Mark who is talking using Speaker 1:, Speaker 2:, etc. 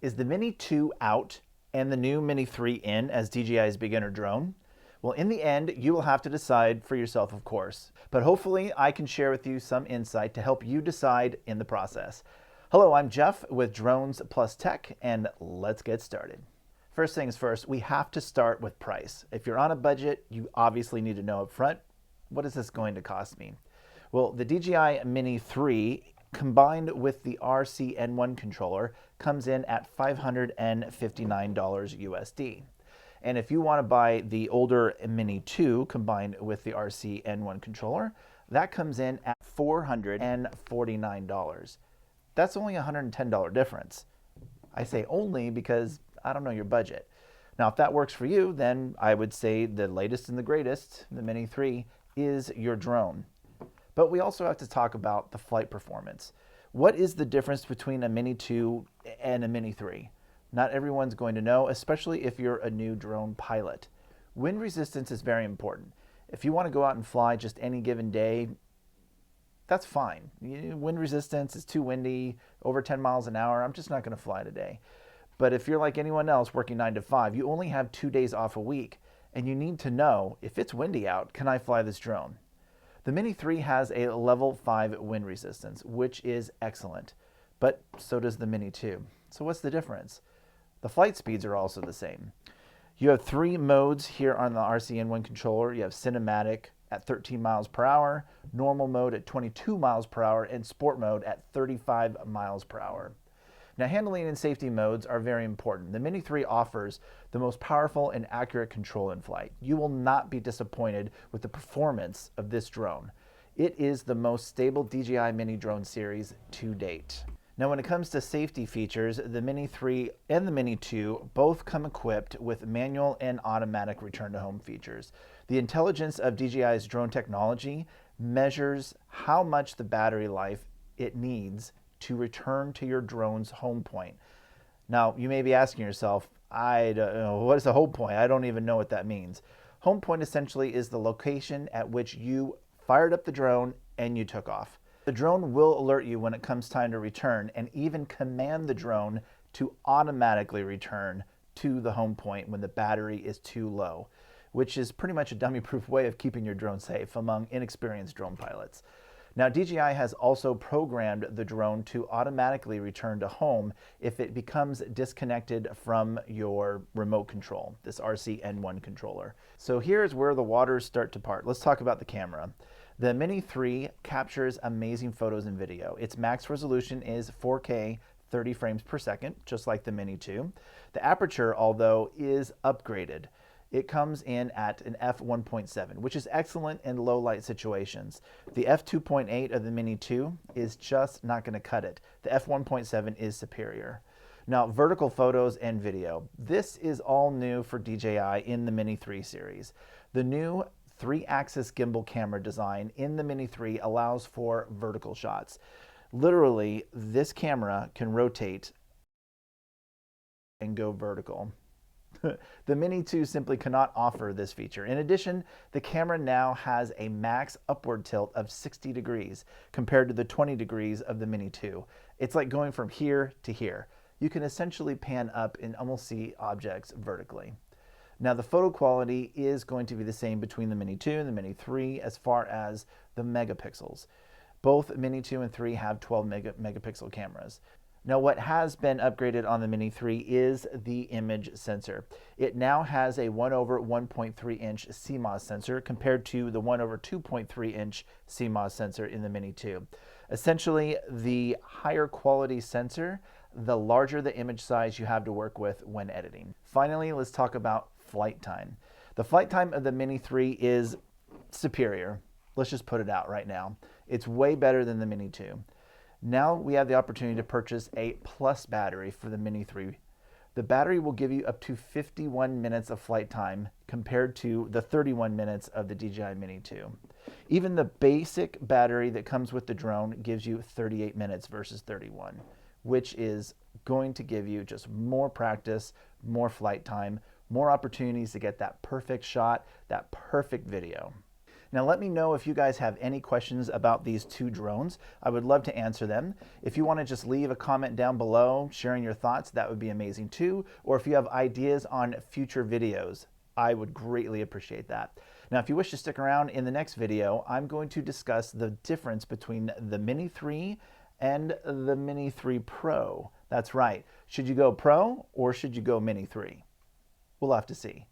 Speaker 1: Is the Mini 2 out and the new Mini 3 in as DJI's beginner drone? Well, in the end, you will have to decide for yourself, of course. But hopefully I can share with you some insight to help you decide in the process. Hello, I'm Jeff with Drones Plus Tech, and let's get started. First things first, we have to start with price. If you're on a budget, you obviously need to know up front, what is this going to cost me? Well, the DJI Mini 3 combined with the RC N1 controller comes in at $559 USD. And if you want to buy the older Mini 2 combined with the RC N1 controller, that comes in at $449. That's only a $110 difference. I say only because I don't know your budget. Now, if that works for you, then I would say the latest and the greatest, the Mini 3, is your drone. But we also have to talk about the flight performance. What is the difference between a Mini 2 and a Mini 3? Not everyone's going to know, especially if you're a new drone pilot. Wind resistance is very important. If you want to go out and fly just any given day, that's fine. Wind resistance is too windy, over 10 miles an hour, I'm just not going to fly today. But if you're like anyone else working 9 to 5, you only have 2 days off a week, and you need to know, if it's windy out, can I fly this drone? The Mini 3 has a level 5 wind resistance, which is excellent, but so does the Mini 2. So what's the difference? The flight speeds are also the same. You have 3 modes here on the RC N1 controller. You have cinematic at 13 miles per hour, normal mode at 22 miles per hour, and sport mode at 35 miles per hour. Now, handling and safety modes are very important. The Mini 3 offers the most powerful and accurate control in flight. You will not be disappointed with the performance of this drone. It is the most stable DJI Mini drone series to date. Now, when it comes to safety features, the Mini 3 and the Mini 2 both come equipped with manual and automatic return to home features. The intelligence of DJI's drone technology measures how much the battery life it needs to return to your drone's home point. Now, you may be asking yourself, I don't know, what is the home point? I don't even know what that means. Home point essentially is the location at which you fired up the drone and you took off. The drone will alert you when it comes time to return and even command the drone to automatically return to the home point when the battery is too low, which is pretty much a dummy-proof way of keeping your drone safe among inexperienced drone pilots. Now, DJI has also programmed the drone to automatically return to home if it becomes disconnected from your remote control, this RC N1 controller. So here's where the waters start to part. Let's talk about the camera. The Mini 3 captures amazing photos and video. Its max resolution is 4K 30 frames per second, just like the Mini 2. The aperture, although, is upgraded. It comes in at an f1.7, which is excellent in low light situations. The f2.8 of the Mini 2 is just not going to cut it. The f1.7 is superior. Now, vertical photos and video. This is all new for DJI in the Mini 3 series. The new 3-axis gimbal camera design in the Mini 3 allows for vertical shots. Literally, this camera can rotate and go vertical. The Mini 2 simply cannot offer this feature. In addition, the camera now has a max upward tilt of 60 degrees compared to the 20 degrees of the Mini 2. It's like going from here to here. You can essentially pan up and almost see objects vertically. Now, the photo quality is going to be the same between the Mini 2 and the Mini 3 as far as the megapixels. Both Mini 2 and 3 have 12 megapixel cameras. Now, what has been upgraded on the Mini 3 is the image sensor. It now has a 1/1.3 inch CMOS sensor compared to the 1/2.3 inch CMOS sensor in the Mini 2. Essentially, the higher quality sensor, the larger the image size you have to work with when editing. Finally, let's talk about flight time. The flight time of the Mini 3 is superior. Let's just put it out right now. It's way better than the Mini 2. Now we have the opportunity to purchase a Plus battery for the Mini 3. The battery will give you up to 51 minutes of flight time compared to the 31 minutes of the DJI Mini 2. Even the basic battery that comes with the drone gives you 38 minutes versus 31, which is going to give you just more practice, more flight time, more opportunities to get that perfect shot, that perfect video. Now let me know if you guys have any questions about these two drones. I would love to answer them. If you want to just leave a comment down below sharing your thoughts, that would be amazing too. Or if you have ideas on future videos, I would greatly appreciate that. Now, if you wish to stick around, in the next video, I'm going to discuss the difference between the Mini 3 and the Mini 3 Pro. That's right. Should you go Pro or should you go Mini 3? We'll have to see.